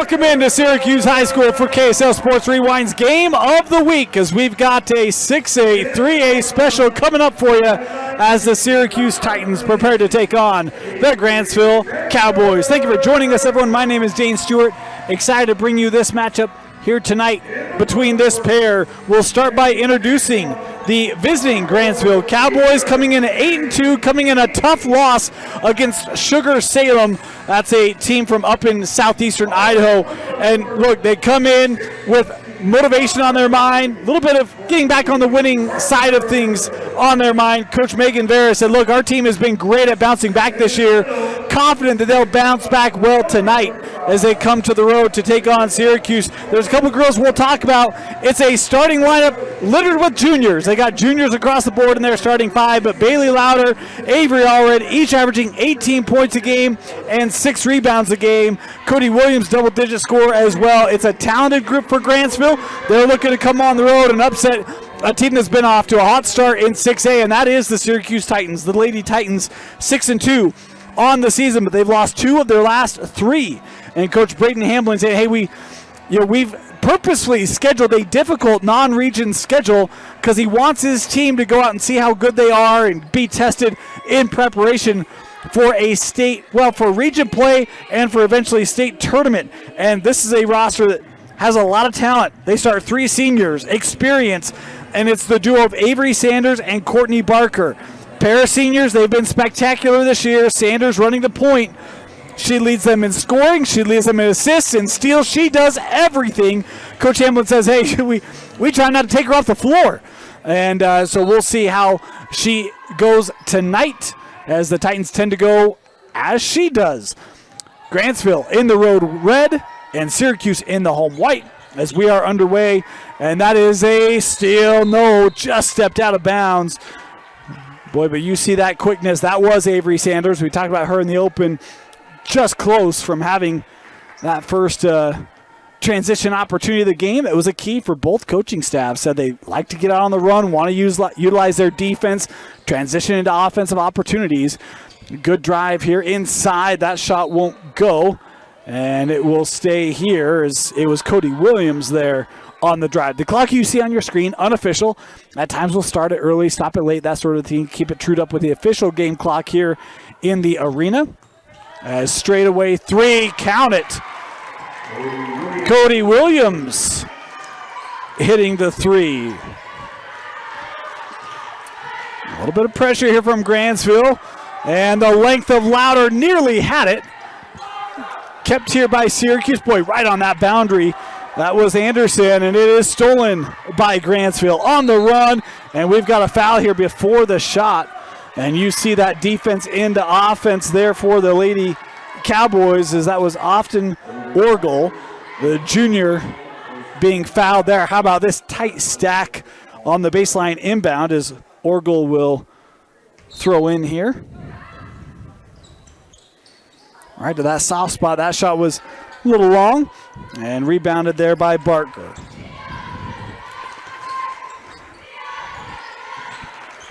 Welcome into Syracuse High School for KSL Sports Rewind's Game of the Week, as we've got a 6A, 3A special coming up for you as the Syracuse Titans prepare to take on the Grantsville Cowboys. Thank you for joining us, everyone. My name is Dane Stewart. Excited to bring you this matchup here tonight between this pair. We'll start by introducing the visiting Grantsville Cowboys, coming in at 8-2, coming in a tough loss against Sugar Salem. That's a team from up in southeastern Idaho. And look, they come in with motivation on their mind, a little bit of getting back on the winning side of things on their mind. Coach Megan Vera said, look, our team has been great at bouncing back this year. Confident that they'll bounce back well tonight as they come to the road to take on Syracuse. There's a couple girls we'll talk about. It's a starting lineup littered with juniors. They got juniors across the board in their starting five, but Bailey Louder, Avery Allred, each averaging 18 points a game and 6 rebounds a game. Cody Williams, double-digit scorer as well. It's a talented group for Grantsville. They're looking to come on the road and upset a team that's been off to a hot start in 6A, and that is the Syracuse Titans. The Lady Titans 6-2 on the season, but they've lost 2 of their last 3. And Coach Brayden Hamblin said, hey, we've purposely scheduled a difficult non-region schedule because he wants his team to go out and see how good they are and be tested in preparation for a state, well, for region play and for eventually state tournament. And this is a roster that has a lot of talent. They start 3 seniors, experience, and it's the duo of Avery Sanders and Courtney Barker. Pair of seniors, they've been spectacular this year. Sanders running the point. She leads them in scoring. She leads them in assists and steals. She does everything. Coach Hamblin says, hey, we try not to take her off the floor. And so we'll see how she goes tonight, as the Titans tend to go as she does. Grantsville in the road red and Syracuse in the home white as we are underway. And that is a steal. No, just stepped out of bounds. Boy, but you see that quickness. That was Avery Sanders. We talked about her in the open. Just close from having that first transition opportunity of the game. It was a key for both coaching staffs. Said they like to get out on the run, want to utilize their defense, transition into offensive opportunities. Good drive here inside. That shot won't go, and it will stay here as it was Cody Williams there on the drive. The clock you see on your screen, unofficial. At times we'll start it early, stop it late, that sort of thing. Keep it trued up with the official game clock here in the arena. As straightaway 3, count it. Cody Williams hitting the 3. A little bit of pressure here from Grantsville. And the length of Louder nearly had it. Kept here by Syracuse. Boy, right on that boundary. That was Anderson, and it is stolen by Grantsville on the run. And we've got a foul here before the shot. And you see that defense into offense there for the Lady Cowboys, as that was Often Orgel, the junior, being fouled there. How about this tight stack on the baseline inbound as Orgel will throw in here. Right to that soft spot. That shot was a little long and rebounded there by Barker.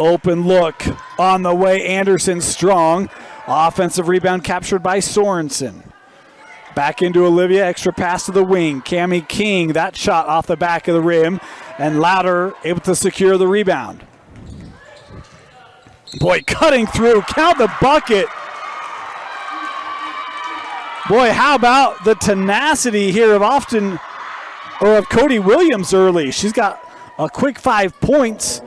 Open look on the way. Anderson strong. Offensive rebound captured by Sorensen. Back into Olivia. Extra pass to the wing. Cammie King. That shot off the back of the rim. And Louder able to secure the rebound. Boy, cutting through. Count the bucket. Boy, how about the tenacity here of Cody Williams early. She's got a quick 5 points.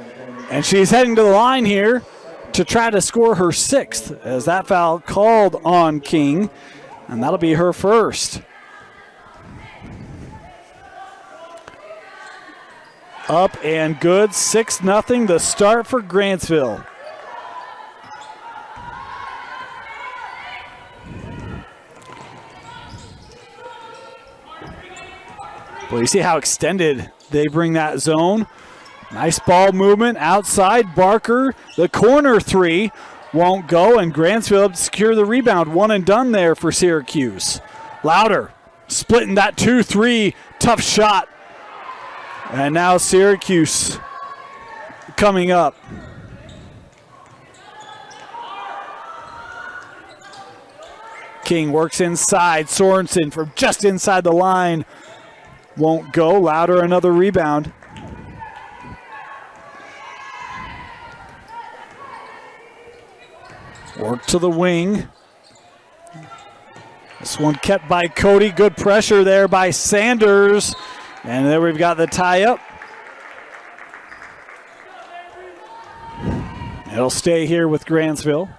And she's heading to the line here to try to score her 6th, as that foul called on King, and that'll be her first. Up and good, 6-0, the start for Grantsville. Well, you see how extended they bring that zone. Nice ball movement outside. Barker, the corner 3 won't go, and Grantsville secure the rebound. One and done there for Syracuse. Louder splitting that 2-3. Tough shot. And now Syracuse coming up. King works inside. Sorensen from just inside the line. Won't go. Louder, another rebound. Work to the wing. This one kept by Cody. Good pressure there by Sanders. And there we've got the tie-up. It'll stay here with Grantsville.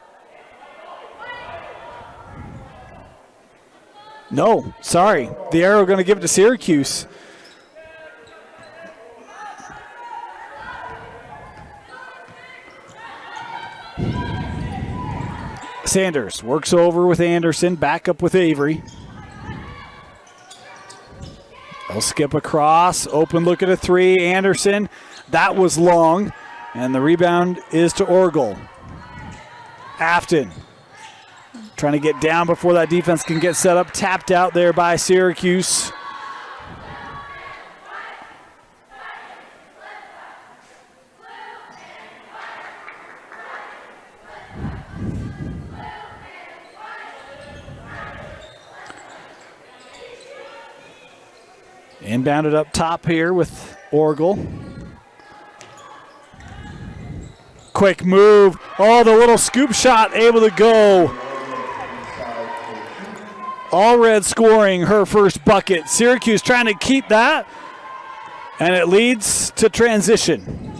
No, sorry. The arrow going to give it to Syracuse. Sanders works over with Anderson, back up with Avery. They'll skip across, open look at a three. Anderson, that was long, and the rebound is to Orgel. Afton trying to get down before that defense can get set up. Tapped out there by Syracuse. Inbounded up top here with Orgel. Quick move. Oh, the little scoop shot able to go. Allred scoring her first bucket. Syracuse trying to keep that, and it leads to transition.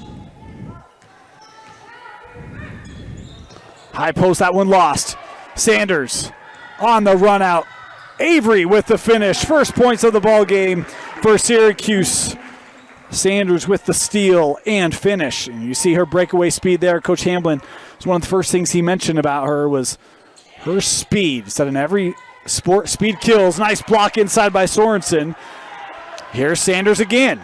High post, that one lost. Sanders on the run out. Avery with the finish. First points of the ball game for Syracuse. Sanders with the steal and finish. And you see her breakaway speed there. Coach Hamblin, was one of the first things he mentioned about her was her speed. He said in every sport, speed kills. Nice block inside by Sorensen. Here's Sanders again.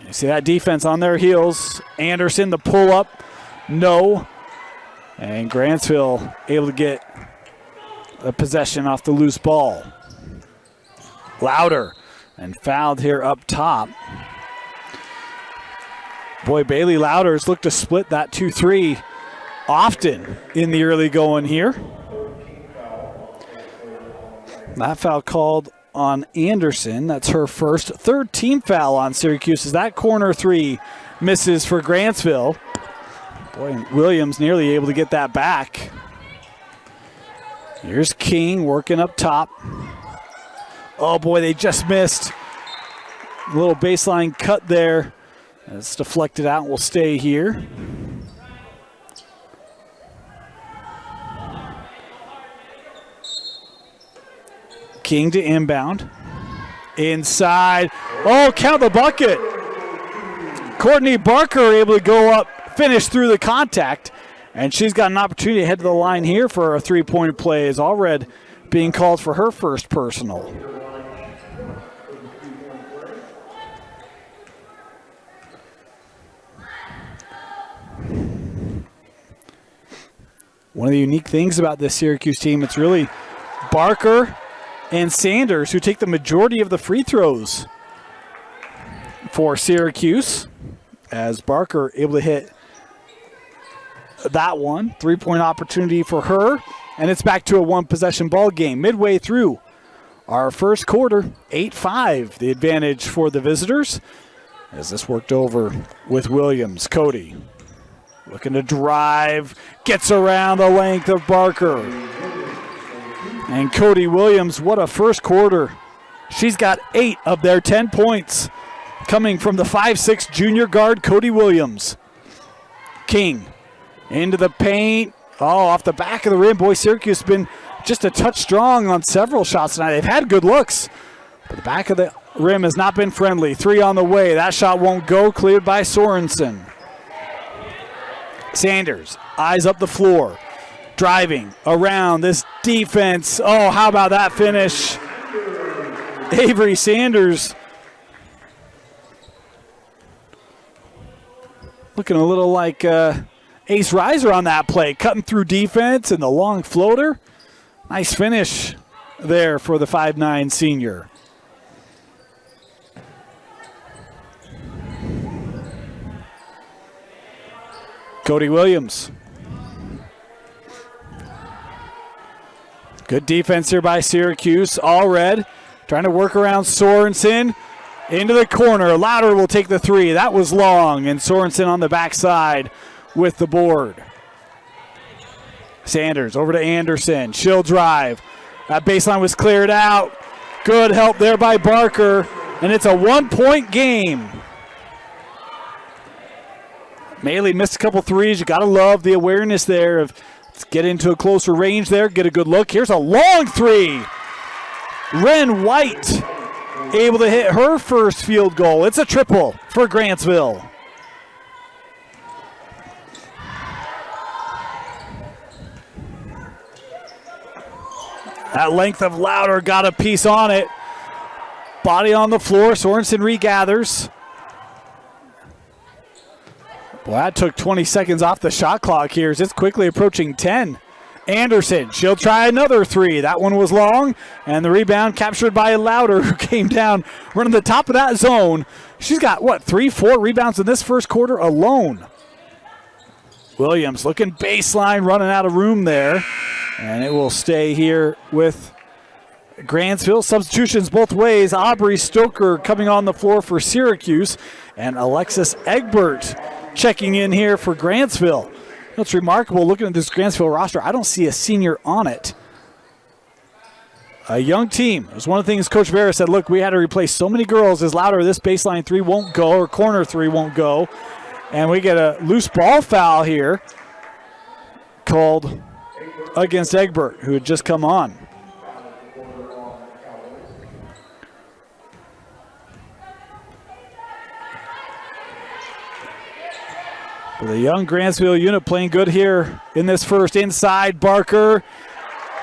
You see that defense on their heels. Anderson, the pull up. No. And Grantsville able to get a possession off the loose ball. Louder and fouled here up top. Boy, Bailey Louder's looked to split that 2-3 often in the early going here. That foul called on Anderson. That's her first. Third team foul on Syracuse as that corner three misses for Grantsville. Boy, Williams nearly able to get that back. Here's King working up top. Oh boy, they just missed. A little baseline cut there. It's deflected out and will stay here. King to inbound. Inside. Oh, count the bucket. Courtney Barker able to go up, finish through the contact. And she's got an opportunity to head to the line here for a three-point play as Allred being called for her first personal. One of the unique things about this Syracuse team, it's really Barker and Sanders who take the majority of the free throws for Syracuse, as Barker able to hit that one. Three-point opportunity for her, and it's back to a one-possession ball game. Midway through our first quarter, 8-5, the advantage for the visitors, as this worked over with Williams. Cody looking to drive, gets around the length of Barker. And Cody Williams, what a first quarter. She's got 8 of their 10 points coming from the 5'6" junior guard, Cody Williams. King into the paint. Oh, off the back of the rim. Boy, Syracuse has been just a touch strong on several shots tonight. They've had good looks, but the back of the rim has not been friendly. 3 on the way. That shot won't go. Cleared by Sorensen. Sanders, eyes up the floor. Driving around this defense. Oh, how about that finish? Avery Sanders looking a little like Ace Reiser on that play, cutting through defense and the long floater. Nice finish there for the 5'9" senior. Cody Williams. Good defense here by Syracuse. Allred trying to work around Sorensen. Into the corner. Louder will take the three. That was long, and Sorensen on the backside with the board. Sanders over to Anderson. She'll drive. That baseline was cleared out. Good help there by Barker, and it's a 1-point game. Maley missed a couple threes. You got to love the awareness there of get into a closer range there, get a good look. Here's a long three. Ren White able to hit her first field goal. It's a triple for Grantsville. That length of Louder got a piece on it. Body on the floor. Sorensen regathers. Well, that took 20 seconds off the shot clock here as it's quickly approaching 10. Anderson, she'll try another three. That one was long, and the rebound captured by Louder, who came down running the top of that zone. She's got, 3-4 rebounds in this first quarter alone. Williams looking baseline, running out of room there, and it will stay here with Grantsville. Substitutions both ways. Aubrey Stoker coming on the floor for Syracuse, and Alexis Egbert checking in here for Grantsville. It's remarkable looking at this Grantsville roster. I don't see a senior on it. A young team. It was one of the things Coach Vera said, look, we had to replace so many girls as Louder this baseline three won't go, or corner three won't go. And we get a loose ball foul here called against Egbert, who had just come on. The young Grantsville unit playing good here in this first. Inside, Barker.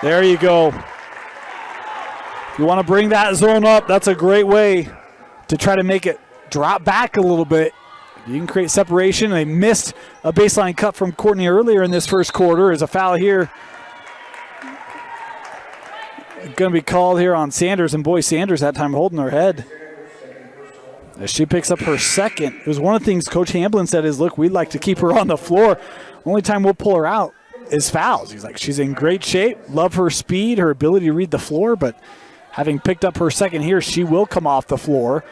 There you go. If you want to bring that zone up, that's a great way to try to make it drop back a little bit. You can create separation. They missed a baseline cut from Courtney earlier in this first quarter. There's a foul here. Going to be called here on Sanders, and boy, Sanders that time holding her head. As she picks up her second. It was one of the things Coach Hamblin said is, look, we'd like to keep her on the floor. Only time we'll pull her out is fouls. He's like, she's in great shape. Love her speed, her ability to read the floor, but having picked up her second here, she will come off the floor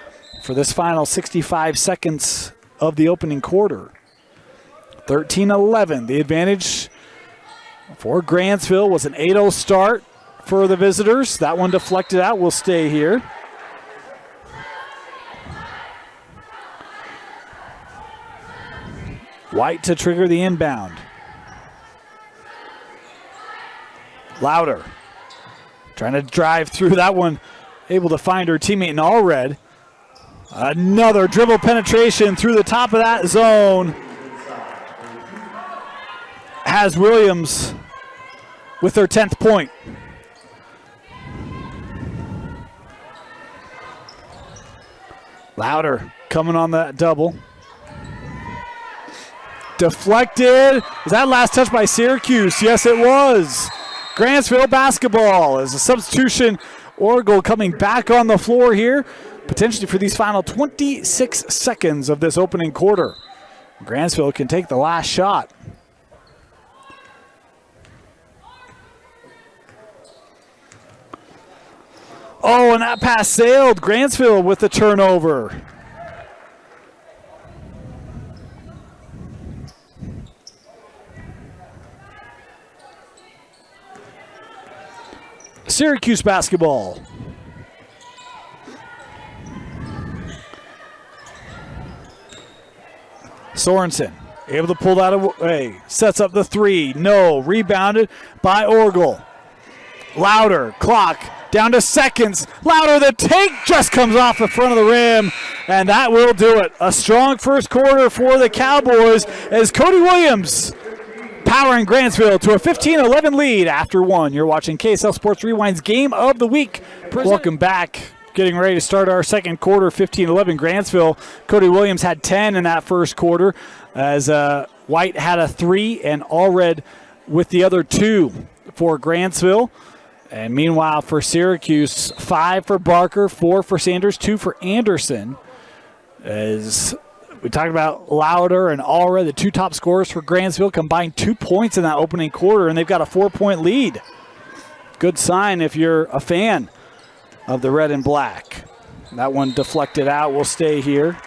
for this final 65 seconds of the opening quarter. 13-11. The advantage for Grantsville was an 8-0 start for the visitors. That one deflected out. Will stay here. White to trigger the inbound. Louder trying to drive through that one. Able to find her teammate in Allred. Another dribble penetration through the top of that zone. Has Williams with their 10th point. Louder coming on that double. Deflected. Was that last touch by Syracuse? Yes, it was. Grantsville basketball as a substitution. Orgel coming back on the floor here, potentially for these final 26 seconds of this opening quarter. Grantsville can take the last shot. Oh, and that pass sailed. Grantsville with the turnover. Syracuse basketball. Sorensen able to pull that away. Sets up the three. No. Rebounded by Orgel. Louder. Clock down to seconds. Louder. The take just comes off the front of the rim. And that will do it. A strong first quarter for the Cowboys as Cody Williams powering Grantsville to a 15-11 lead after one. You're watching KSL Sports Rewind's Game of the Week. Welcome back. Getting ready to start our second quarter, 15-11 Grantsville. Cody Williams had 10 in that first quarter as White had a 3 and Allred with the other 2 for Grantsville. And meanwhile for Syracuse, 5 for Barker, 4 for Sanders, 2 for Anderson. As we talked about Louder and Allred, the 2 top scorers for Grantsville, combined 2 points in that opening quarter, and they've got a 4-point lead. good sign if you're a fan of the red and black. That one deflected out, will stay here.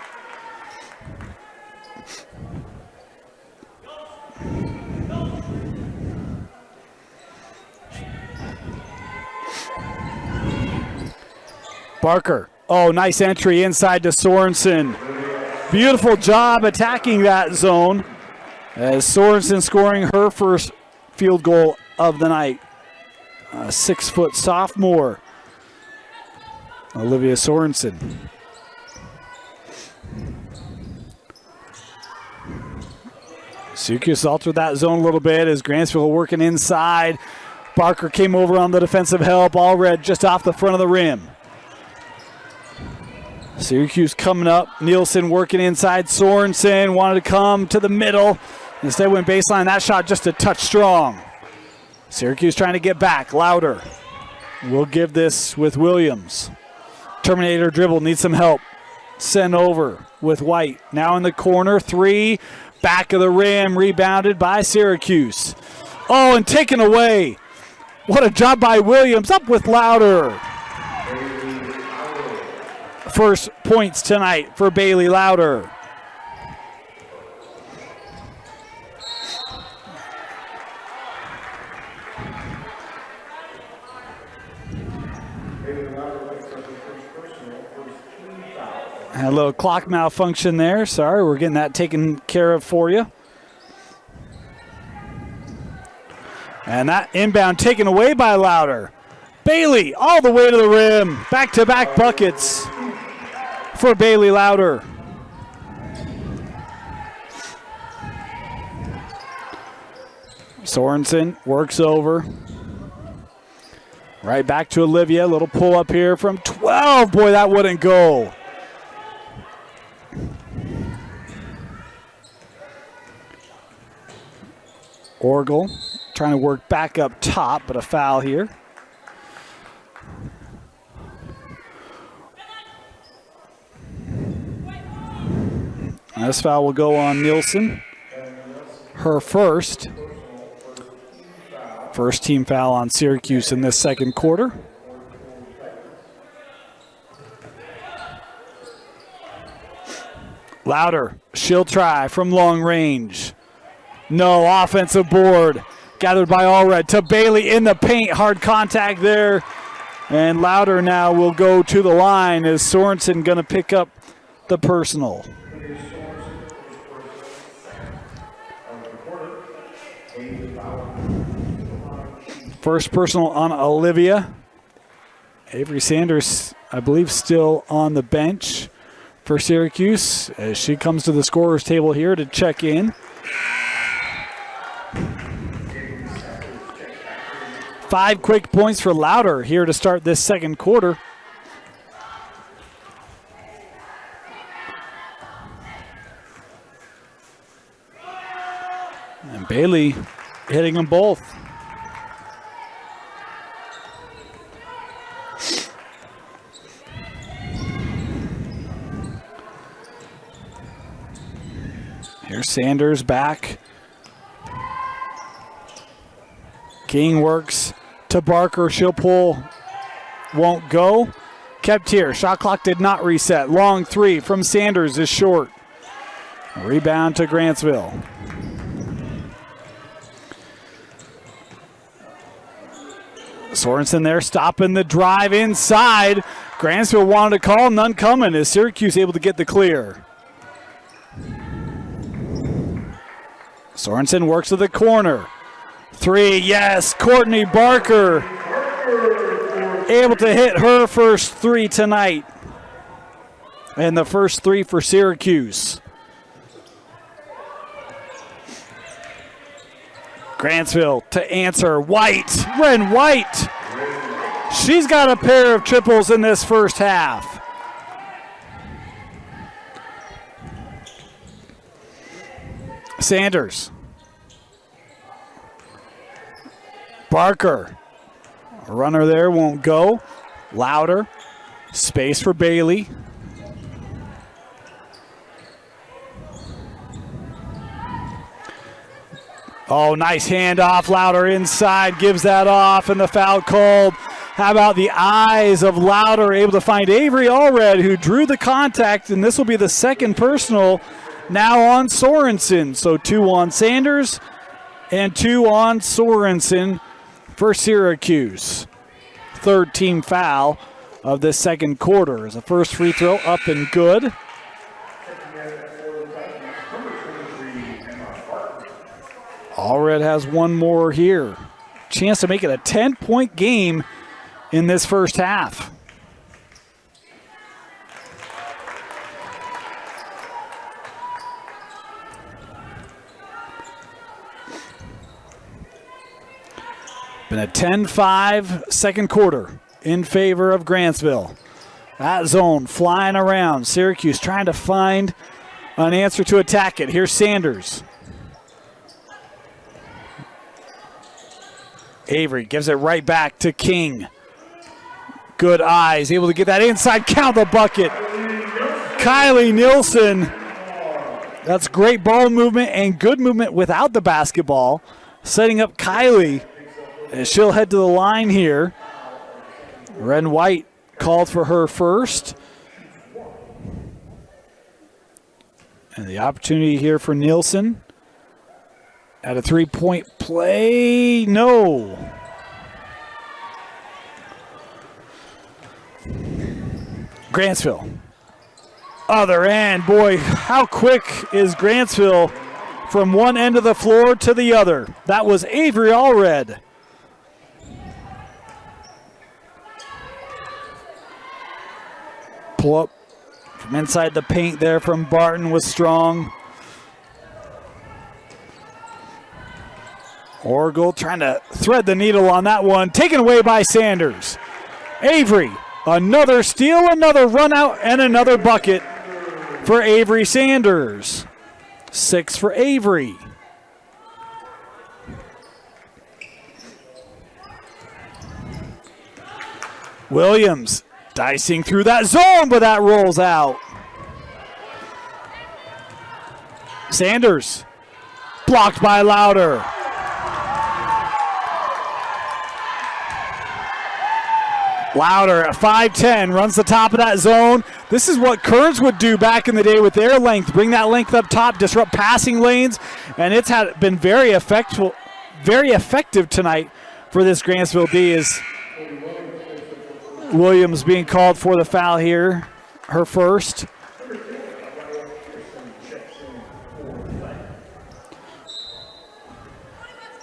Barker. Oh, nice entry inside to Sorensen. Beautiful job attacking that zone as Sorensen scoring her first field goal of the night. A 6-foot sophomore, Olivia Sorensen. Syracuse altered that zone a little bit as Grantsville working inside. Barker came over on the defensive help. Allred just off the front of the rim. Syracuse coming up. Nielsen working inside. Sorensen wanted to come to the middle. Instead went baseline. That shot just a touch strong. Syracuse trying to get back. Louder. We'll give this with Williams. Terminator dribble. Needs some help. Sent over with White. Now in the corner. 3. Back of the rim. Rebounded by Syracuse. Oh, and taken away. What a job by Williams. Up with Louder. First points tonight for Bailey Louder. Had a little clock malfunction there. Sorry, we're getting that taken care of for you. And that inbound taken away by Louder. Bailey all the way to the rim. Back-to-back buckets for Bailey Louder. Sorensen works over. Right back to Olivia. Little pull up here from 12. Boy, that wouldn't go. Orgel trying to work back up top, but a foul here. This foul will go on Nielsen. Her first. First team foul on Syracuse in this second quarter. Louder, she'll try from long range. No, offensive board. Gathered by Allred to Bailey in the paint. Hard contact there. And Louder now will go to the line. Is Sorensen going to pick up the personal? First personal on Olivia. Avery Sanders, I believe, still on the bench for Syracuse as she comes to the scorer's table here to check in. 5 quick points for Louder here to start this second quarter. And Bailey hitting them both. Here's Sanders back. King works to Barker. She'll pull. Won't go. Kept here. Shot clock did not reset. Long 3 from Sanders is short. Rebound to Grantsville. Sorensen there stopping the drive inside. Grantsville wanted to call. None coming. Is Syracuse able to get the clear? Sorensen works to the corner. 3, yes. Courtney Barker able to hit her first 3 tonight. And the first 3 for Syracuse. Grantsville to answer. White. Ren White. She's got a pair of triples in this first half. Sanders. Barker. A runner there won't go. Louder. Space for Bailey. Oh, nice handoff. Louder inside, gives that off, and the foul called. How about the eyes of Louder, able to find Avery Allred, who drew the contact, and this will be the second personal now on Sorensen. So 2 on Sanders and 2 on Sorensen for Syracuse. Third team foul of this second quarter. As the first free throw up and good. Allred has one more here. Chance to make it a 10-point game in this first half. Been a 10-5 second quarter in favor of Grantsville. That zone flying around. Syracuse trying to find an answer to attack it. Here's Sanders. Avery gives it right back to King. Good eyes, able to get that inside, count the bucket. Kylie Nielsen. That's great ball movement and good movement without the basketball. Setting up Kylie. And she'll head to the line here. Red and white called for her first. And the opportunity here for Nielsen. At a three-point play, no. Grantsville. Other end, boy, how quick is Grantsville from one end of the floor to the other. That was Avery Allred. Pull up from inside the paint there from Barton was strong. Orgel trying to thread the needle on that one. Taken away by Sanders. Avery, another steal, another run out, and another bucket for Avery Sanders. 6 for Avery. Williams dicing through that zone, but that rolls out. Sanders blocked by Louder. Louder at 5'10", runs the top of that zone. This is what Kearns would do back in the day with their length. Bring that length up top, disrupt passing lanes, and it's been very effective tonight for this Grantsville D. As Williams being called for the foul here, her first.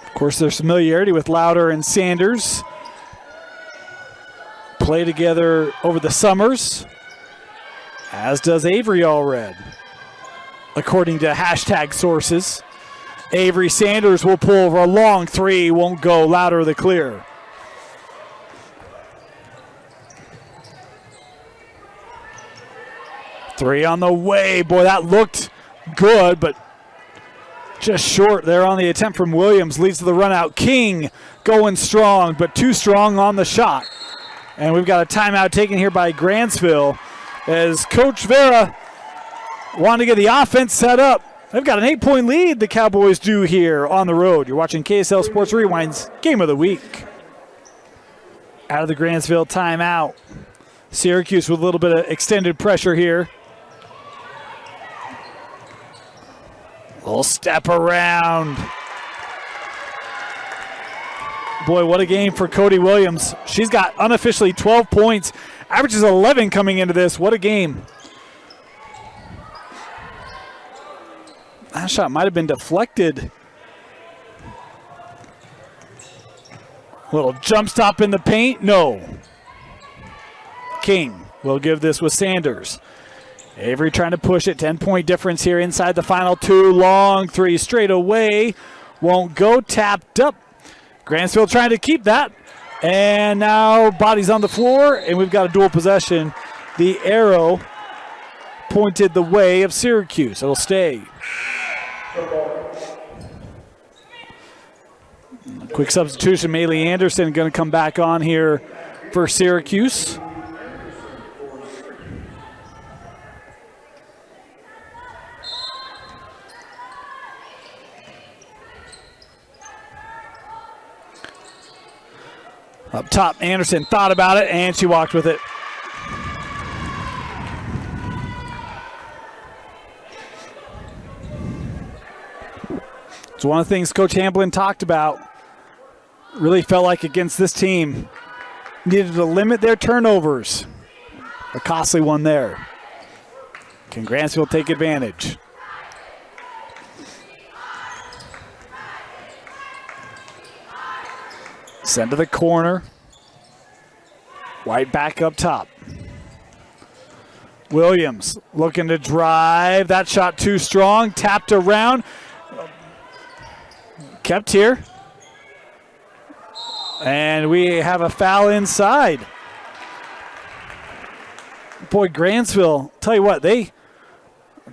Of course, there's familiarity with Louder and Sanders. Play together over the summers, as does Avery Allred. According to hashtag sources, Avery Sanders will pull over a long three, won't go. Louder the clear. Three on the way. Boy, that looked good, but just short there on the attempt from Williams. Leads to the run out. King going strong, but too strong on the shot. And we've got a timeout taken here by Grantsville as Coach Vera wanted to get the offense set up. They've got an 8-point lead, the Cowboys do here on the road. You're watching KSL Sports Rewind's Game of the Week. Out of the Grantsville timeout. Syracuse with a little bit of extended pressure here. Little step around. Boy, what a game for Cody Williams. She's got unofficially 12 points, averages 11 coming into this. What a game. That shot might have been deflected. Little jump stop in the paint. No. King will give this with Sanders. Avery trying to push it. 10-point difference here inside the final two. Long three straight away. Won't go. Tapped up. Grantsville trying to keep that. And now bodies on the floor, and we've got a dual possession. The arrow pointed the way of Syracuse. It'll stay. Quick substitution. Maylee Anderson going to come back on here for Syracuse. Up top, Anderson thought about it, and she walked with it. It's one of the things Coach Hamblin talked about. Really felt like against this team, needed to limit their turnovers. A costly one there. Can Grantsville take advantage? Send to the corner. White back up top. Williams looking to drive. That shot too strong. Tapped around. Kept here. And we have a foul inside. Boy, Grantsville, tell you what, they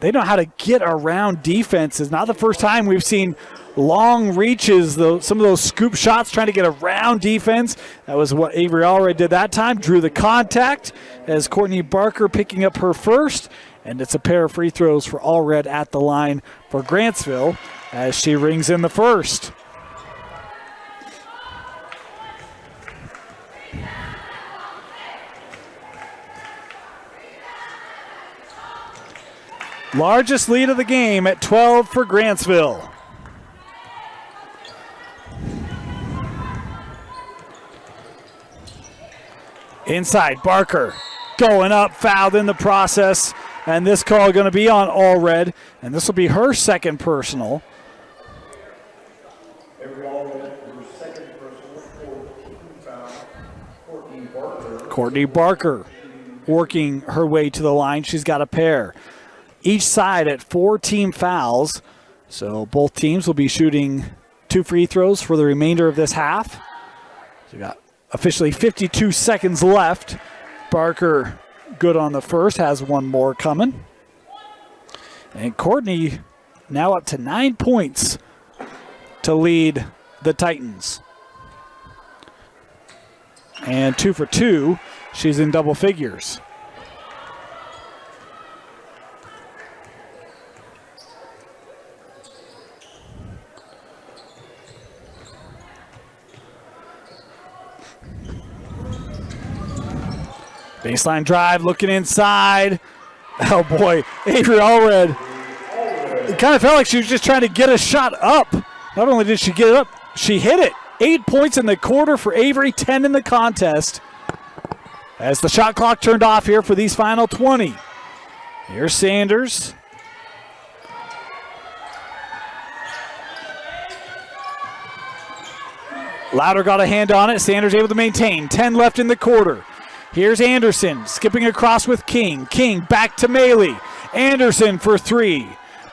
know how to get around defenses. Not the first time we've seen long reaches, some of those scoop shots trying to get around defense. That was what Avery Allred did that time. Drew the contact as Courtney Barker picking up her first. And it's a pair of free throws for Allred at the line for Grantsville as she rings in the first. Largest lead of the game at 12 for Grantsville. Inside, Barker going up, fouled in the process, and this call going to be on Allred, and this will be her second personal. Courtney Barker working her way to the line. She's got a pair. Each side at 4 team fouls, so both teams will be shooting 2 free throws for the remainder of this half. So we got officially 52 seconds left. Barker good on the first, has one more coming. And Courtney now up to 9 points to lead the Titans. And 2 for 2, she's in double figures. Baseline drive, looking inside. Oh boy, Avery Allred. It kind of felt like she was just trying to get a shot up. Not only did she get it up, she hit it. 8 points in the quarter for Avery, 10 in the contest. As the shot clock turned off here for these final 20. Here's Sanders. Louder got a hand on it. Sanders able to maintain. 10 left in the quarter. Here's Anderson skipping across with King. King back to Maley. Anderson for 3.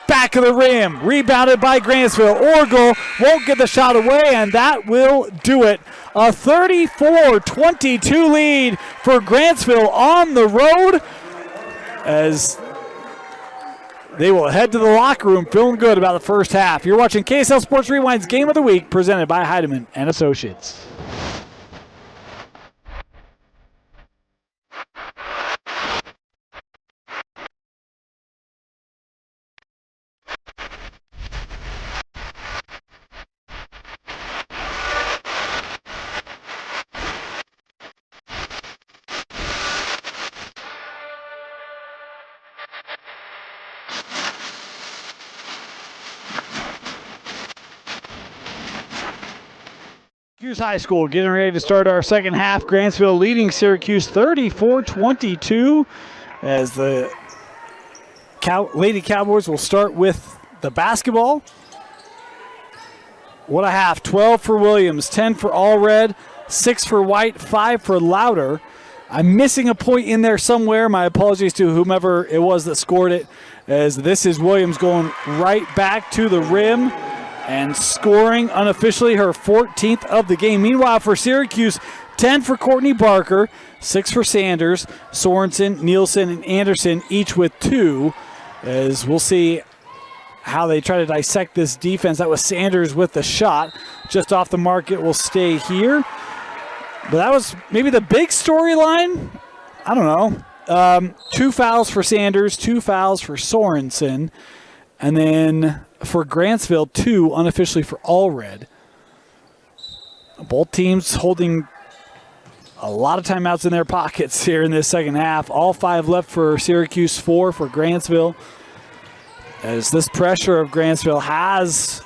Back of the rim. Rebounded by Grantsville. Orgel won't get the shot away, and that will do it. A 34-22 lead for Grantsville on the road as they will head to the locker room feeling good about the first half. You're watching KSL Sports Rewind's Game of the Week presented by Heidemann and Associates. Syracuse High School getting ready to start our second half. Grantsville leading Syracuse 34-22 as the Lady Cowboys will start with the basketball. What a half. 12 for Williams, 10 for Allred, 6 for White, 5 for Louder. I'm missing a point in there somewhere. My apologies to whomever it was that scored it, as this is Williams going right back to the rim and scoring unofficially her 14th of the game. Meanwhile, for Syracuse, 10 for Courtney Barker, 6 for Sanders, Sorensen, Nielsen, and Anderson, each with 2, as we'll see how they try to dissect this defense. That was Sanders with the shot. Just off the mark, it will stay here. But that was maybe the big storyline. I don't know. 2 fouls for Sanders, 2 fouls for Sorensen, and then for Grantsville, 2 unofficially for Allred. Both teams holding A lot of timeouts in their pockets here in this second half. All 5 left for Syracuse, 4 for Grantsville. As this pressure of Grantsville has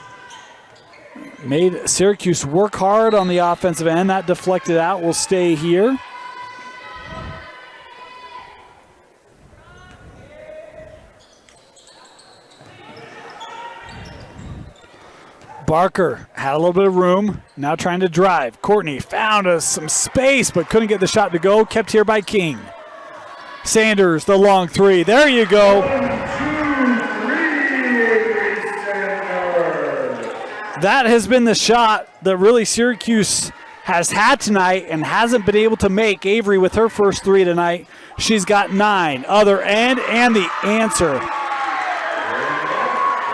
made Syracuse work hard on the offensive end. That deflected out will stay here. Barker had a little bit of room, now trying to drive. Courtney found some space, but couldn't get the shot to go. Kept here by King. Sanders, the long 3. There you go. That has been the shot that really Syracuse has had tonight and hasn't been able to make. Avery with her first 3 tonight. She's got 9. Other end, and the answer.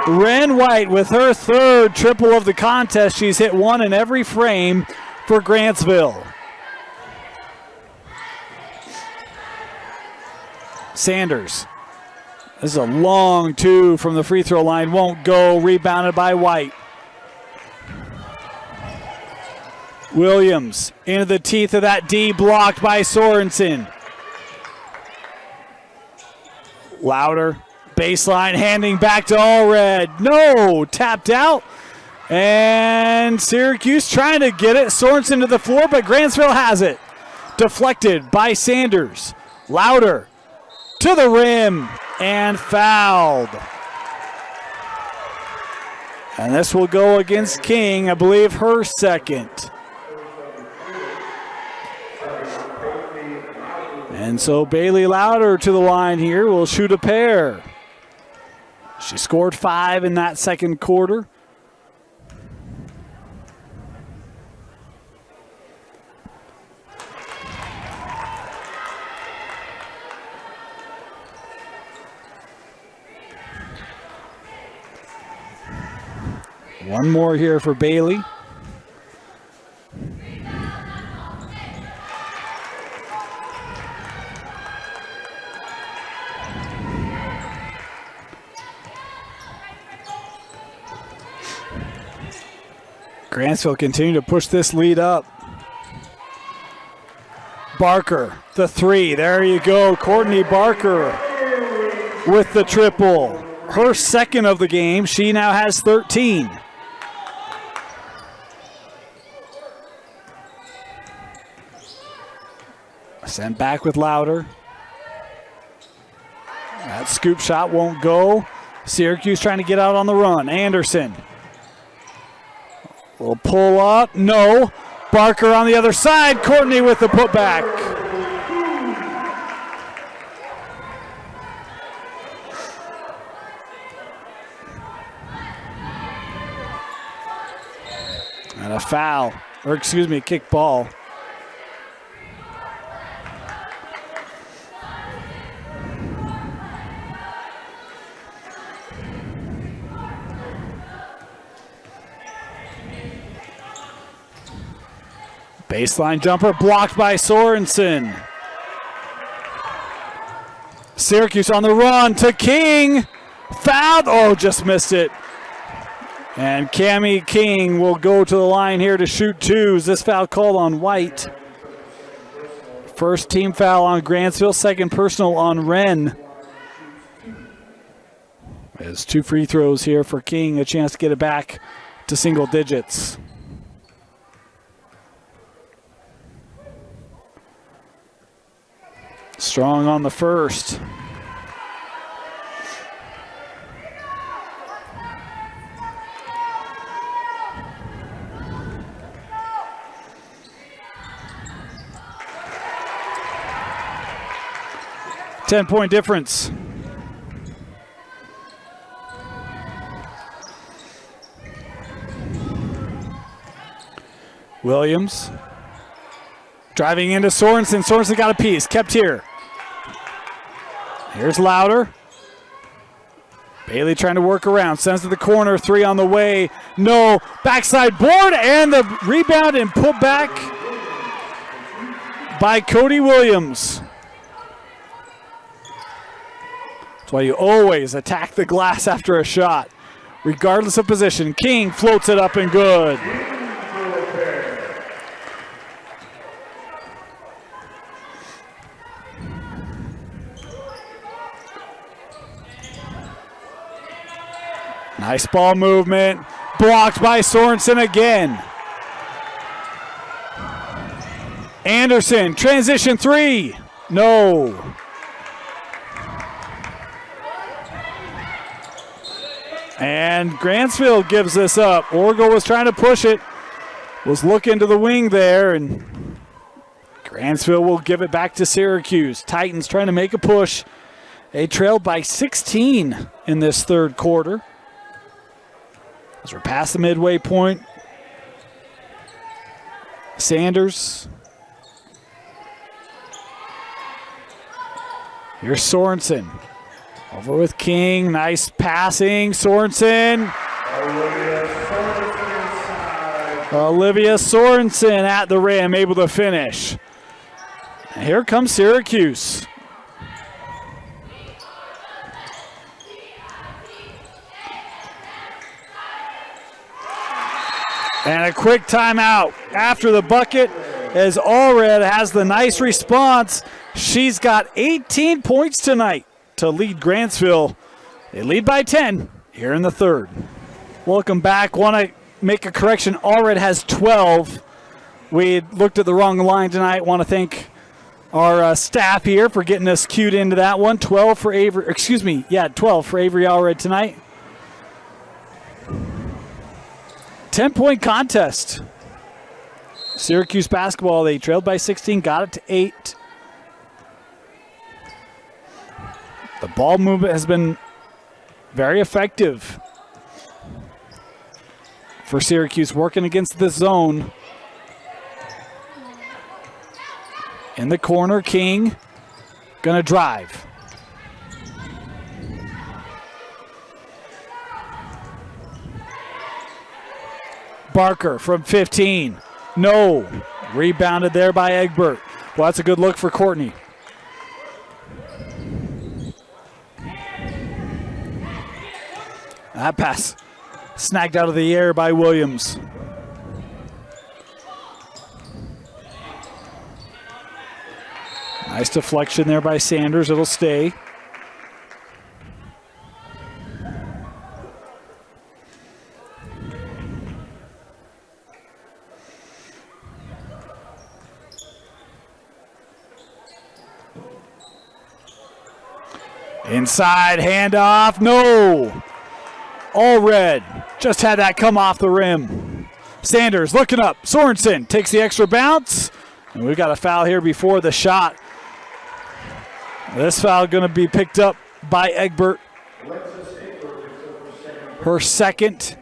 Ren White with her 3rd triple of the contest. She's hit 1 in every frame for Grantsville. Sanders. This is a long 2 from the free throw line. Won't go. Rebounded by White. Williams into the teeth of that D, blocked by Sorensen. Louder. Baseline, handing back to Allred. No, tapped out. And Syracuse trying to get it. Sorensen to the floor, but Grantsville has it. Deflected by Sanders. Louder to the rim and fouled. And this will go against King, I believe her 2nd. And so Bailey Louder to the line here will shoot a pair. She scored 5 in that second quarter. One more here for Bailey. Grantsville continue to push this lead up. Barker, the 3. There you go. Courtney Barker with the triple. Her 2nd of the game. She now has 13. Sent back with Louder. That scoop shot won't go. Syracuse trying to get out on the run. Anderson. Will pull up. No. Barker on the other side. Courtney with the putback. And a foul. Or excuse me, kick ball. Baseline jumper blocked by Sorensen. Syracuse on the run to King. Fouled. Oh, just missed it. And Cammie King will go to the line here to shoot 2s. This foul called on White. First team foul on Grantsville, 2nd personal on Wren. There's 2 free throws here for King, a chance to get it back to single digits. Strong on the first. Ten-point difference. Williams driving into Sorensen. Sorensen got a piece, kept here. Here's Louder. Bailey trying to work around, sends to the corner, 3 on the way. No, backside board, and the rebound and put back by Cody Williams. That's why you always attack the glass after a shot, regardless of position. King floats it up and good. Nice ball movement. Blocked by Sorensen again. Anderson, transition three. No. And Grantsville gives this up. Orgo was trying to push it. Was looking to the wing there, and Grantsville will give it back to Syracuse. Titans trying to make a push. They trailed by 16 in this third quarter. As we're past the midway point. Sanders. Here's Sorensen. Over with King. Nice passing. Sorensen. Olivia Sorensen at the rim, able to finish. And here comes Syracuse. And a quick timeout after the bucket as Allred has the nice response. She's got 18 points tonight to lead Grantsville. They lead by 10 here in the third. Welcome back. Want to make a correction. Allred has 12. We looked at the wrong line tonight. Want to thank our staff here for getting us cued into that one. 12 for Avery. 12 for Avery Allred tonight. 10-point contest. Syracuse basketball, they trailed by 16, got it to 8. The ball movement has been very effective for Syracuse, working against the zone. In the corner, King gonna drive. Barker from 15. No. Rebounded there by Egbert. Well, that's a good look for Courtney. That pass snagged out of the air by Williams. Nice deflection there by Sanders. It'll stay. Inside, handoff, no. Allred just had that come off the rim. Sanders looking up. Sorensen takes the extra bounce. And we've got a foul here before the shot. This foul going to be picked up by Egbert. Her second.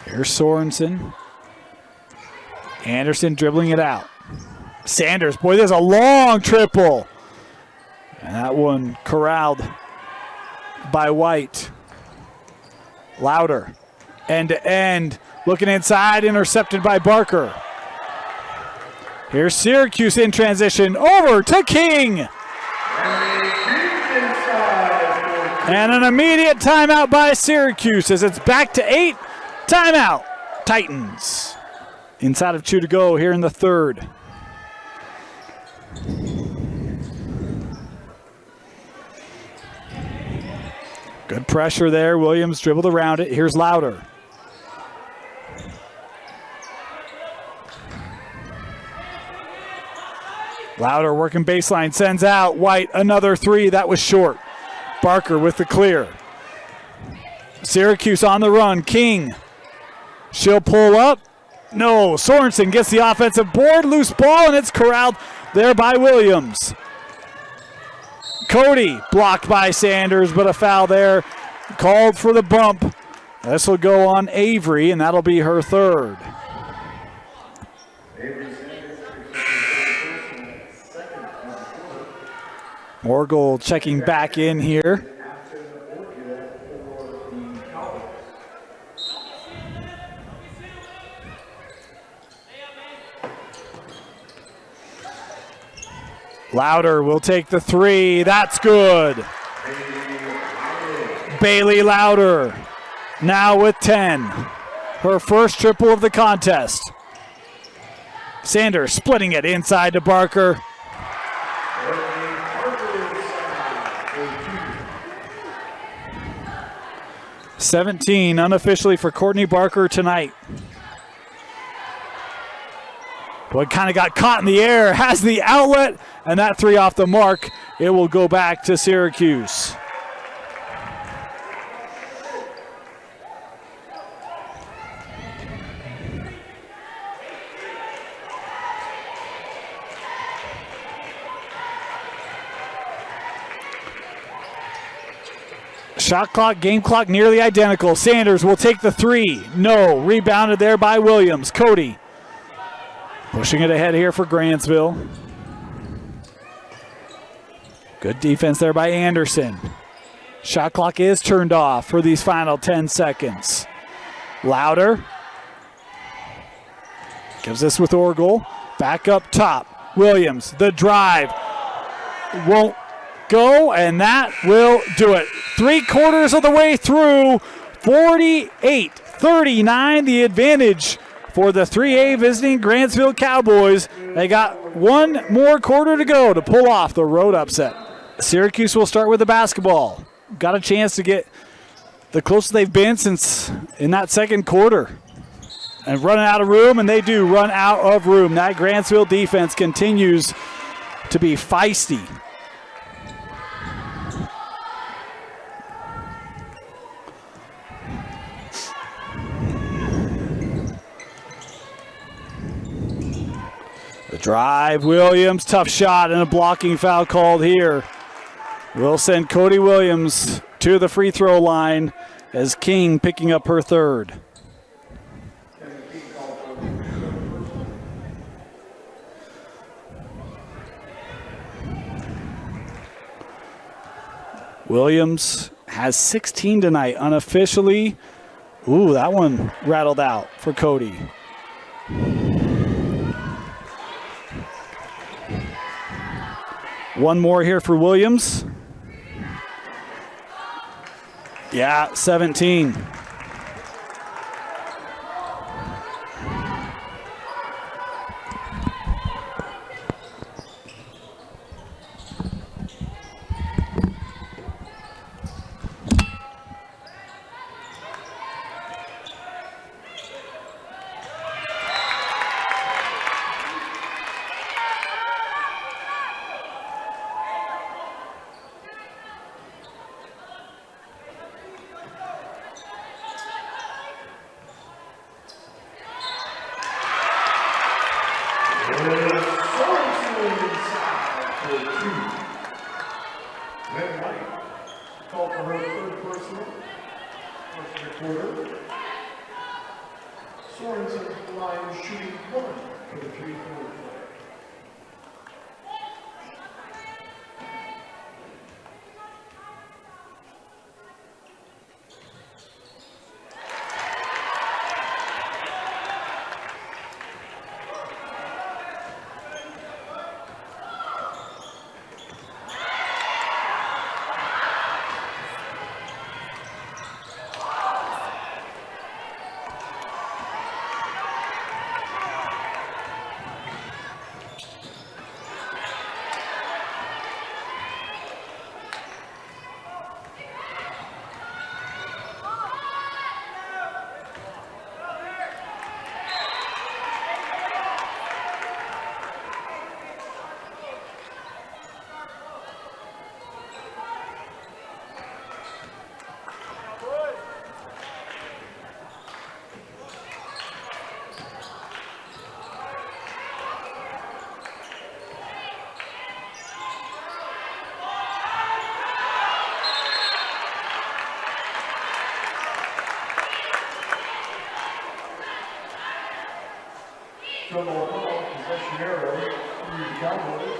Here's Sorensen. Anderson dribbling it out. Sanders, boy, there's a long triple. And that one corralled by White. Louder, end to end. Looking inside, intercepted by Barker. Here's Syracuse in transition. Over to King. And an immediate timeout by Syracuse as it's back to 8. Timeout, Titans. Inside of 2 to go here in the third. Good pressure there. Williams dribbled around it. Here's Louder. Louder working baseline, sends out. White, another 3. That was short. Barker with the clear. Syracuse on the run. King. She'll pull up. No, Sorensen gets the offensive board, loose ball, and it's corralled there by Williams. Cody blocked by Sanders, but a foul there. Called for the bump. This will go on Avery, and that'll be her third. Morgul checking back in here. Louder will take the 3. That's good. Bailey Louder now with 10. Her first triple of the contest. Sanders splitting it inside to Barker. 17 unofficially for Courtney Barker tonight. Boy, kind of got caught in the air, has the outlet, and that three off the mark. It will go back to Syracuse. Shot clock, game clock nearly identical. Sanders will take the three. No. Rebounded there by Williams. Cody pushing it ahead here for Grantsville. Good defense there by Anderson. Shot clock is turned off for these final 10 seconds. Louder. Gives this with Orgel. Back up top. Williams, the drive. Won't go, and that will do it. 3/4 of the way through. 48-39, the advantage for the 3A visiting Grantsville Cowboys. They got one more quarter to go to pull off the road upset. Syracuse will start with the basketball. Got a chance to get the closest they've been since in that second quarter. And running out of room, and they do run out of room. That Grantsville defense continues to be feisty. The drive, Williams, tough shot, and a blocking foul called here. We'll send Cody Williams to the free throw line as King picking up her third. Williams has 16 tonight unofficially. Ooh, that one rattled out for Cody. One more here for Williams. Yeah, 17. Possession arrow to the Cowboys.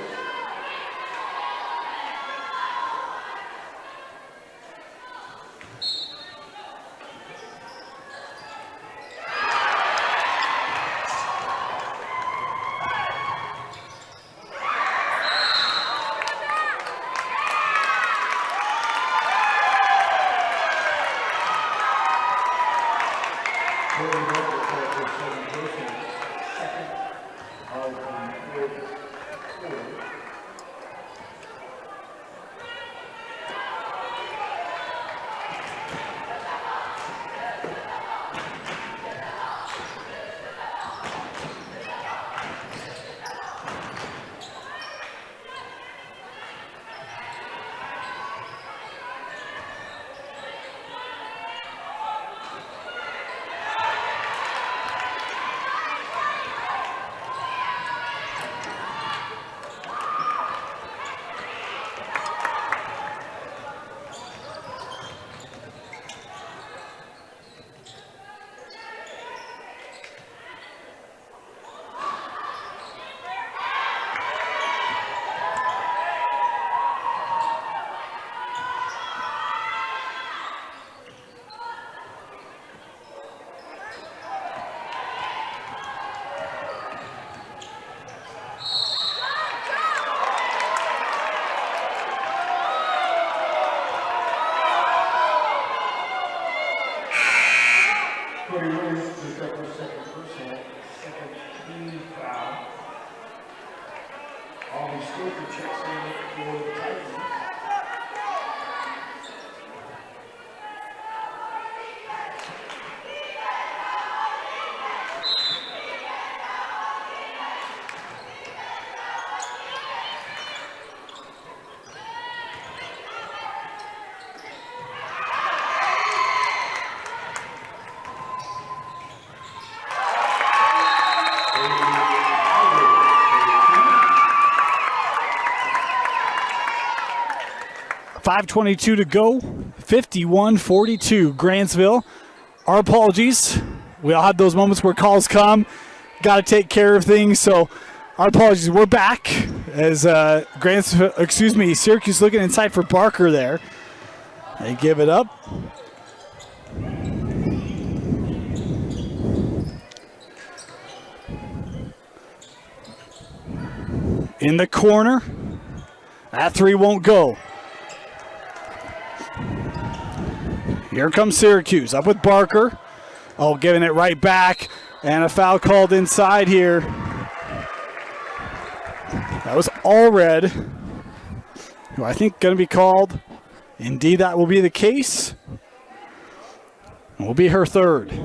Second of the fourth quarter. checks in for the Titans. 5:22 to go, 51-42, Grantsville. Our apologies. We all had those moments where calls come. Got to take care of things, so our apologies. We're back as Syracuse looking inside for Barker there. They give it up. In the corner. That three won't go. Here comes Syracuse, up with Barker. Oh, giving it right back, and a foul called inside here. That was Allred, who I think going to be called. Indeed, that will be the case. Will be her third.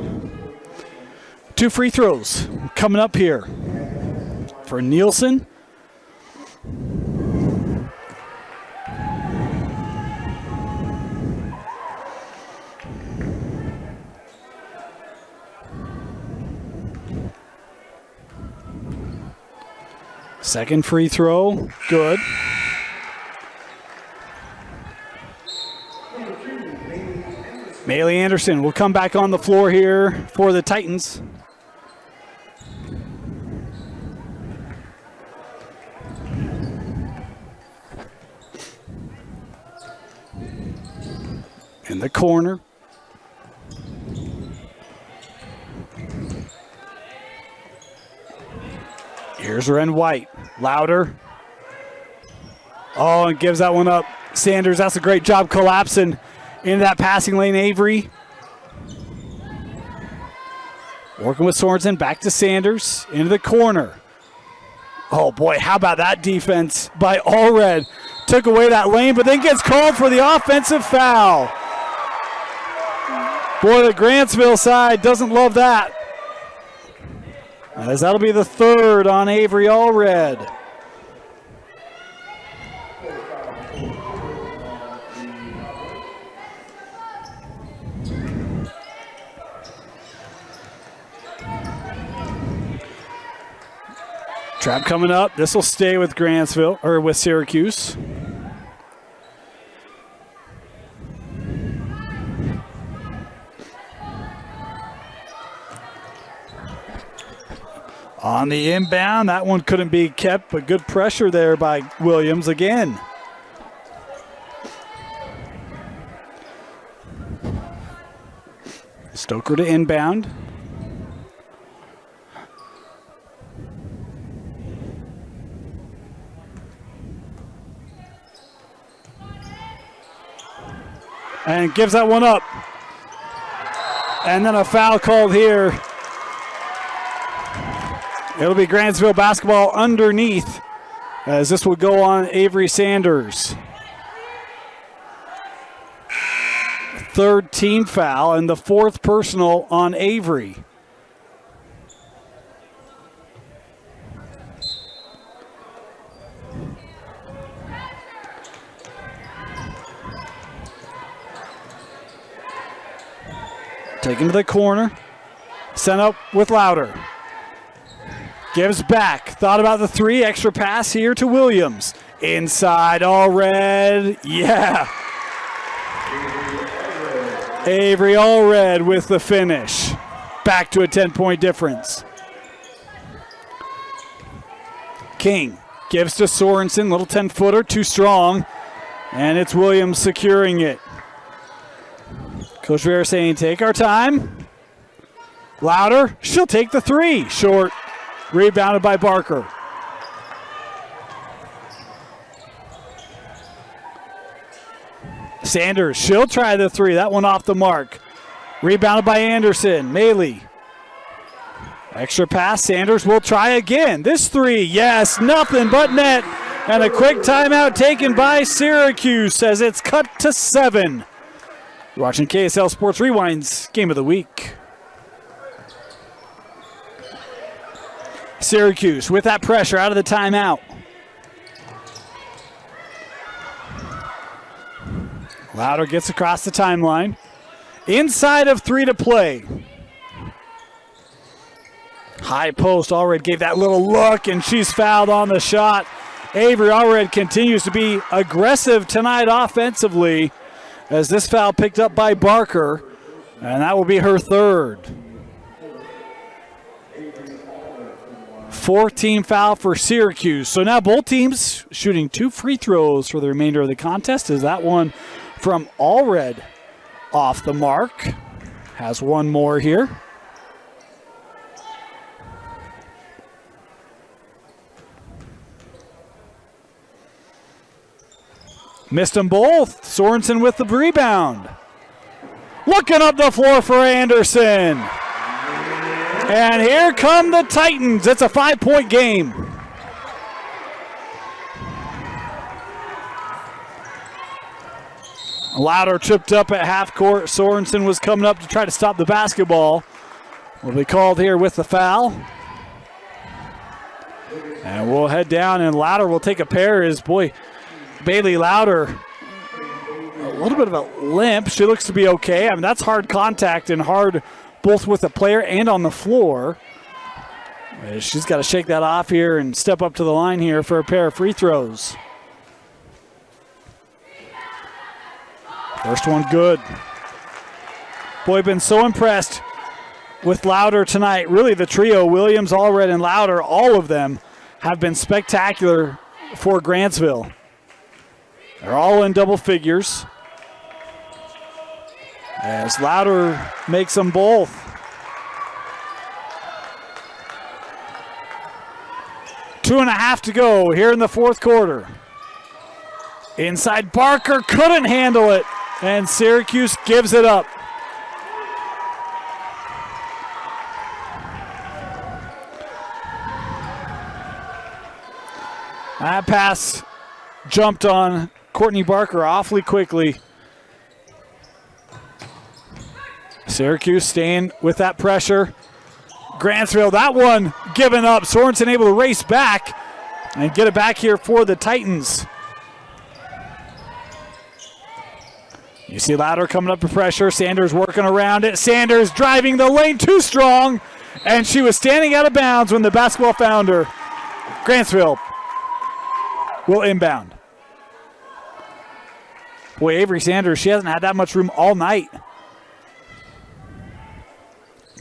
2 free throws coming up here for Nielsen. Second free throw, good. Bailey Anderson will come back on the floor here for the Titans. In the corner. Here's Ren White. Louder. Oh, and gives that one up. Sanders, that's a great job collapsing into that passing lane. Avery. Working with Sorensen. Back to Sanders. Into the corner. Oh, boy, how about that defense by Allred? Took away that lane, but then gets called for the offensive foul. Boy, the Grantsville side doesn't love that. As that'll be the third on Avery Allred. Trap coming up. This will stay with Grantsville, or with Syracuse. On the inbound, that one couldn't be kept, but good pressure there by Williams again. Stoker to inbound. And gives that one up. And then a foul called here. It'll be Grantsville basketball underneath, as this will go on Avery Sanders. Third team foul and the fourth personal on Avery. Taken to the corner. Sent up with Louder. Gives back. Thought about the three. Extra pass here to Williams. Inside, Allred. Yeah. Avery Allred with the finish. Back to a 10-point difference. King gives to Sorensen. Little 10-footer. Too strong. And it's Williams securing it. Coach Rivera saying, take our time. Louder. She'll take the three. Short. Rebounded by Barker. Sanders, she'll try the three. That one off the mark. Rebounded by Anderson. Maley. Extra pass. Sanders will try again. This three, yes, nothing but net. And a quick timeout taken by Syracuse as it's cut to 7. You're watching KSL Sports Rewind's Game of the Week. Syracuse with that pressure out of the timeout. Louder gets across the timeline. Inside of 3 to play. High post, Allred gave that little look, and she's fouled on the shot. Avery Allred continues to be aggressive tonight offensively as this foul picked up by Barker, and that will be her 3rd. 4th-team foul for Syracuse. So now both teams shooting 2 free throws for the remainder of the contest as that one from Allred off the mark. Has one more here. Missed them both. Sorensen with the rebound. Looking up the floor for Anderson. And here come the Titans. It's a 5-point game. Louder tripped up at half court. Sorensen was coming up to try to stop the basketball. Will be called here with the foul. And we'll head down, and Louder will take a pair. Bailey Louder, a little bit of a limp. She looks to be okay. I mean, that's hard contact and hard both with the player and on the floor. She's got to shake that off here and step up to the line here for a pair of free throws. First one good. Boy, been so impressed with Louder tonight. Really, the trio, Williams, Allred, and Louder, all of them have been spectacular for Grantsville. They're all in double figures. As Louder makes them both. Two and a half to go here in the 4th quarter. Inside, Barker couldn't handle it, and Syracuse gives it up. That pass jumped on Courtney Barker awfully quickly. Syracuse staying with that pressure. Grantsville, that one given up. Sorensen able to race back and get it back here for the Titans. You see Louder coming up to pressure. Sanders working around it. Sanders driving the lane too strong, and she was standing out of bounds when the basketball found her. Grantsville will inbound. Boy, Avery Sanders, she hasn't had that much room all night.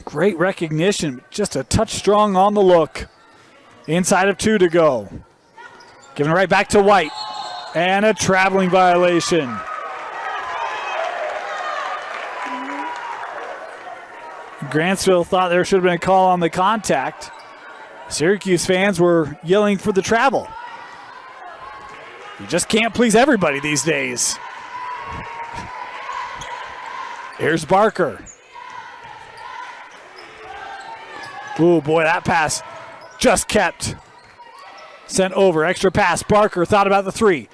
Great recognition, just a touch strong on the look. Inside of 2 to go. Giving it right back to White. And a traveling violation. Grantsville thought there should have been a call on the contact. Syracuse fans were yelling for the travel. You just can't please everybody these days. Here's Barker. Ooh, boy, that pass just kept. Sent over, extra pass. Barker thought about the 3.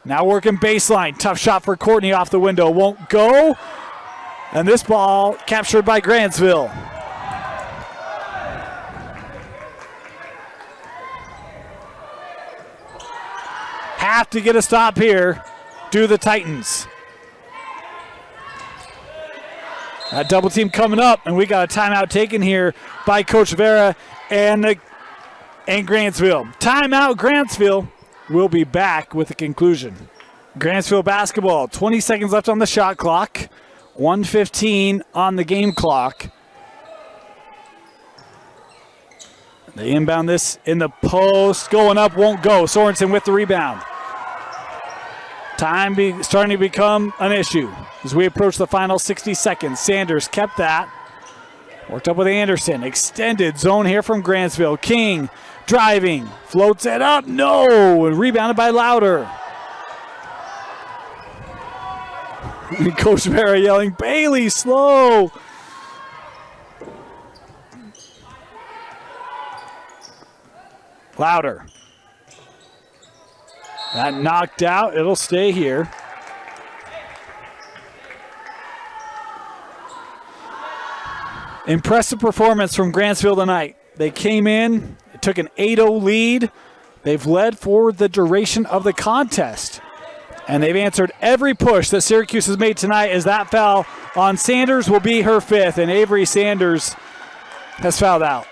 Now working baseline. Tough shot for Courtney off the window. Won't go. And this ball captured by Grantsville. Have to get a stop here. Do the Titans. That double team coming up, and we got a timeout taken here by Coach Vera and Grantsville. Timeout, Grantsville. We'll be back with the conclusion. Grantsville basketball, 20 seconds left on the shot clock. 1:15 on the game clock. They inbound this in the post. Going up, won't go. Sorensen with the rebound. Time starting to become an issue as we approach the final 60 seconds. Sanders kept that. Worked up with Anderson. Extended zone here from Grantsville. King driving. Floats it up. No. And rebounded by Louder. Coach Vera yelling, Bailey, slow. Louder. That knocked out. It'll stay here. Impressive performance from Grantsville tonight. They came in, took an 8-0 lead. They've led for the duration of the contest. And they've answered every push that Syracuse has made tonight, as that foul on Sanders will be her 5th, and Avery Sanders has fouled out.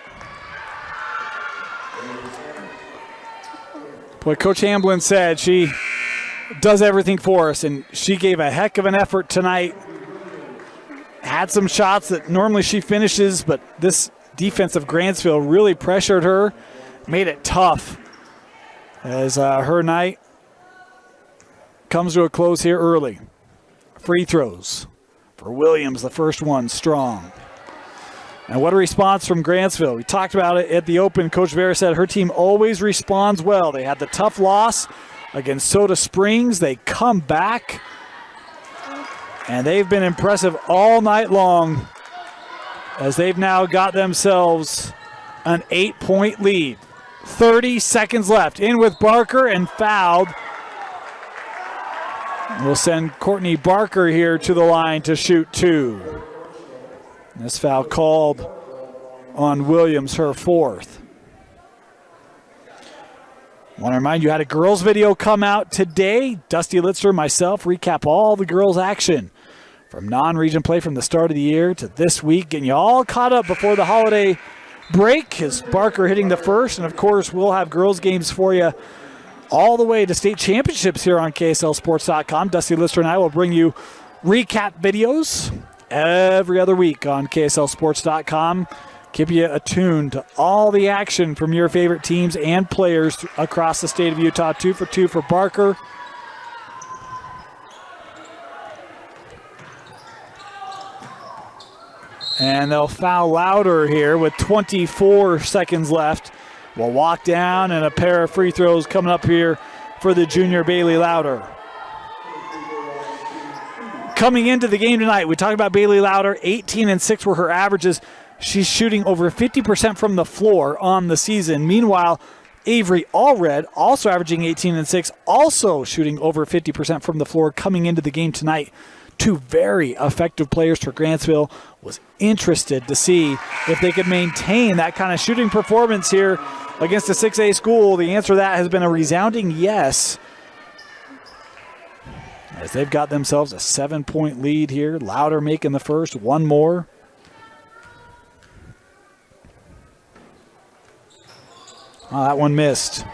Boy, Coach Hamblin said she does everything for us, and she gave a heck of an effort tonight. Had some shots that normally she finishes, but this defense of Grantsville really pressured her, made it tough, as her night comes to a close here early. Free throws for Williams, the first one, strong. And what a response from Grantsville. We talked about it at the open. Coach Vera said her team always responds well. They had the tough loss against Soda Springs. They come back, and they've been impressive all night long, as they've now got themselves an 8-point lead. 30 seconds left. In with Barker and fouled. We'll send Courtney Barker here to the line to shoot 2. This foul called on Williams, her 4th. I want to remind you, had a girls video come out today. Dusty Litzer, myself, recap all the girls' action from non-region play from the start of the year to this week, getting you all caught up before the holiday break. As Barker hitting the first, and of course we'll have girls games for you all the way to state championships here on KSLSports.com. Dusty Lister and I will bring you recap videos every other week on KSLSports.com. Keep you attuned to all the action from your favorite teams and players across the state of Utah. 2 for 2 for Barker. And they'll foul Louder here with 24 seconds left. We'll walk down, and a pair of free throws coming up here for the junior Bailey Louder. Coming into the game tonight, we talked about Bailey Louder. 18-6 were her averages. She's shooting over 50% from the floor on the season. Meanwhile, Avery Allred, also averaging 18-6, also shooting over 50% from the floor coming into the game tonight. 2 very effective players for Grantsville. Was interested to see if they could maintain that kind of shooting performance here against a 6A school. The answer to that has been a resounding yes, as they've got themselves a 7-point lead here. Louder making the first, one more. Oh, that one missed.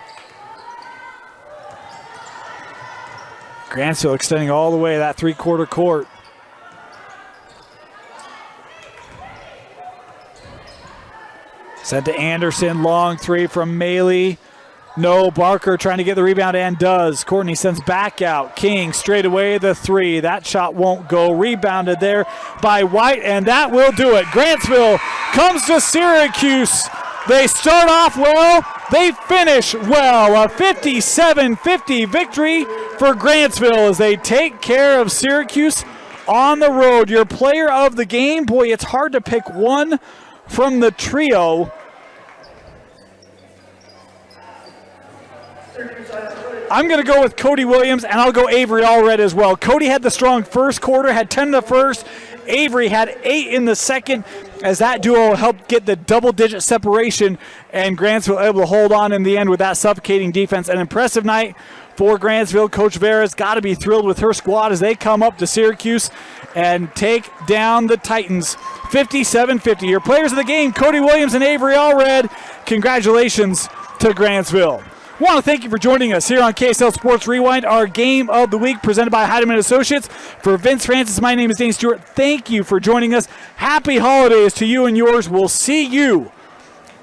Grantsville extending all the way that 3-quarter court. Sent to Anderson, long 3 from Maley. No, Barker trying to get the rebound and does. Courtney sends back out. King straight away the 3. That shot won't go. Rebounded there by White, and that will do it. Grantsville comes to Syracuse. They start off well. They finish well. A 57-50 victory for Grantsville as they take care of Syracuse on the road. Your player of the game, boy, it's hard to pick one from the trio. I'm going to go with Cody Williams, and I'll go Avery Allred as well. Cody had the strong first quarter, had 10 in the first. Avery had 8 in the second, as that duo helped get the double-digit separation, and Grantsville able to hold on in the end with that suffocating defense. An impressive night for Grantsville. Coach Vera's got to be thrilled with her squad as they come up to Syracuse and take down the Titans 57-50. Your players of the game, Cody Williams and Avery Allred. Congratulations to Grantsville. I want to thank you for joining us here on KSL Sports Rewind, our game of the week presented by Heidemann Associates. For Vince Francis, my name is Dane Stewart. Thank you for joining us. Happy holidays to you and yours. We'll see you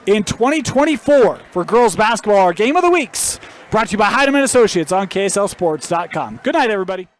in 2024 for girls basketball, our game of the weeks, brought to you by Heidemann Associates on KSLSports.com. Good night, everybody.